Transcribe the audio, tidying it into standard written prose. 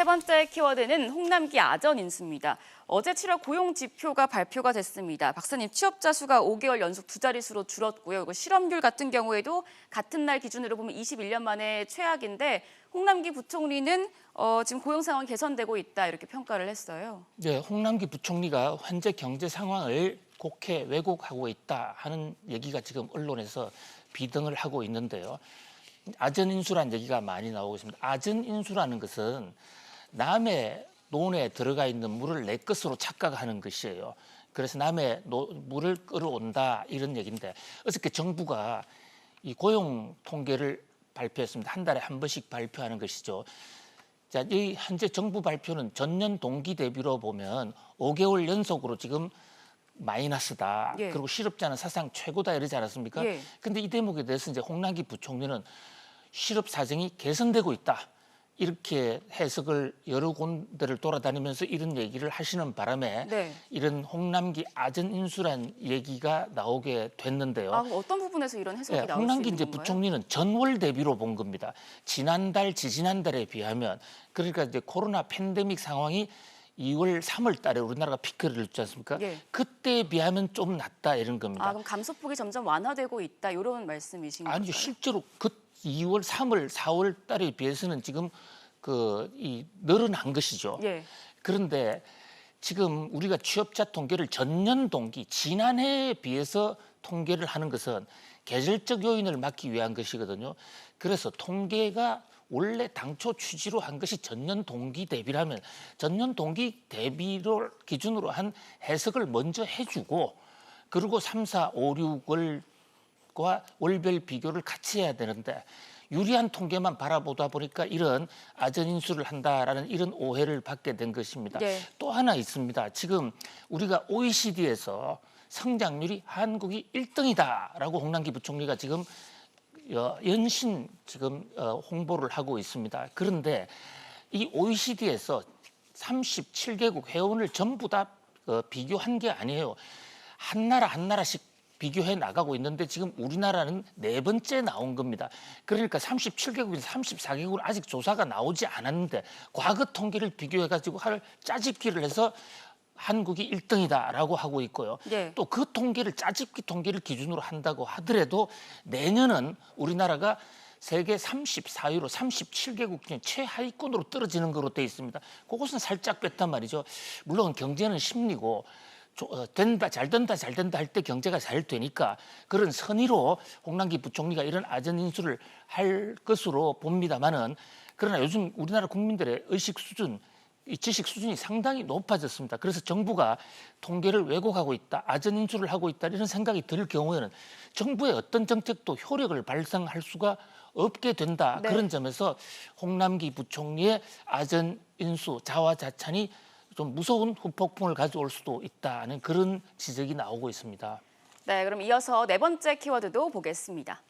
세 번째 키워드는 홍남기 아전 인수입니다. 어제 7월 고용 지표가 발표가 됐습니다. 박사님, 취업자 수가 5개월 연속 두 자릿수로 줄었고요. 이거 실업률 같은 경우에도 같은 날 기준으로 보면 21년 만에 최악인데 홍남기 부총리는 지금 고용 상황이 개선되고 있다 이렇게 평가를 했어요. 네, 홍남기 부총리가 현재 경제 상황을 곡해 왜곡하고 있다 하는 얘기가 지금 언론에서 비등을 하고 있는데요. 아전인수라는 얘기가 많이 나오고 있습니다. 아전인수라는 것은 남의 논에 들어가 있는 물을 내 것으로 착각하는 것이에요. 그래서 남의 물을 끌어온다 이런 얘기인데 어저께 정부가 이 고용 통계를 발표했습니다. 한 달에 한 번씩 발표하는 것이죠. 자, 이 현재 정부 발표는 전년 동기 대비로 보면 5개월 연속으로 지금 마이너스다. 예. 그리고 실업자는 사상 최고다 이러지 않았습니까? 예. 근데 이 대목에 대해서 이제 홍남기 부총리는 실업 사정이 개선되고 있다. 이렇게 해석을 여러 군데를 돌아다니면서 이런 얘기를 하시는 바람에 네. 이런 홍남기 아전인수란 얘기가 나오게 됐는데요. 그럼 어떤 부분에서 이런 해석이 나올 수 홍남기 있는 이제 건가요? 부총리는 전월 대비로 본 겁니다. 지난달, 지지난달에 비하면 그러니까 이제 코로나 팬데믹 상황이 2월, 3월 달에 우리나라가 피크를 했지 않습니까? 예. 그때에 비하면 좀 낫다 이런 겁니다. 그럼 감소폭이 점점 완화되고 있다 이런 말씀이신 거죠? 아니죠. 실제로 그 2월, 3월, 4월 달에 비해서는 지금 이 늘어난 것이죠. 예. 그런데 지금 우리가 취업자 통계를 전년 동기, 지난해에 비해서 통계를 하는 것은 계절적 요인을 막기 위한 것이거든요. 그래서 통계가 원래 당초 취지로 한 것이 전년 동기 대비라면 전년 동기 대비를 기준으로 한 해석을 먼저 해주고 그리고 3, 4, 5, 6월과 월별 비교를 같이 해야 되는데 유리한 통계만 바라보다 보니까 이런 아전인수를 한다라는 이런 오해를 받게 된 것입니다. 네. 또 하나 있습니다. 지금 우리가 OECD에서 성장률이 한국이 1등이다라고 홍남기 부총리가 지금 연신 지금 홍보를 하고 있습니다. 그런데 이 OECD에서 37개국 회원을 전부 다 비교한 게 아니에요. 한 나라씩 비교해 나가고 있는데 지금 우리나라는 네 번째 나온 겁니다. 그러니까 37개국에서 34개국은 아직 조사가 나오지 않았는데 과거 통계를 비교해가지고 짜집기를 해서 한국이 1등이다라고 하고 있고요. 네. 또 그 통계를 짜집기 통계를 기준으로 한다고 하더라도 내년은 우리나라가 세계 34위로 37개국 중에 최하위권으로 떨어지는 것으로 돼 있습니다. 그것은 살짝 뺐단 말이죠. 물론 경제는 심리고 된다, 잘 된다 할 때 경제가 잘 되니까 그런 선의로 홍남기 부총리가 이런 아전인수를 할 것으로 봅니다만은 그러나 요즘 우리나라 국민들의 의식 수준, 이 지식 수준이 상당히 높아졌습니다. 그래서 정부가 통계를 왜곡하고 있다, 아전인수를 하고 있다 이런 생각이 들 경우에는 정부의 어떤 정책도 효력을 발생할 수가 없게 된다. 네. 그런 점에서 홍남기 부총리의 아전인수, 자화자찬이 좀 무서운 후폭풍을 가져올 수도 있다는 그런 지적이 나오고 있습니다. 네, 그럼 이어서 네 번째 키워드도 보겠습니다.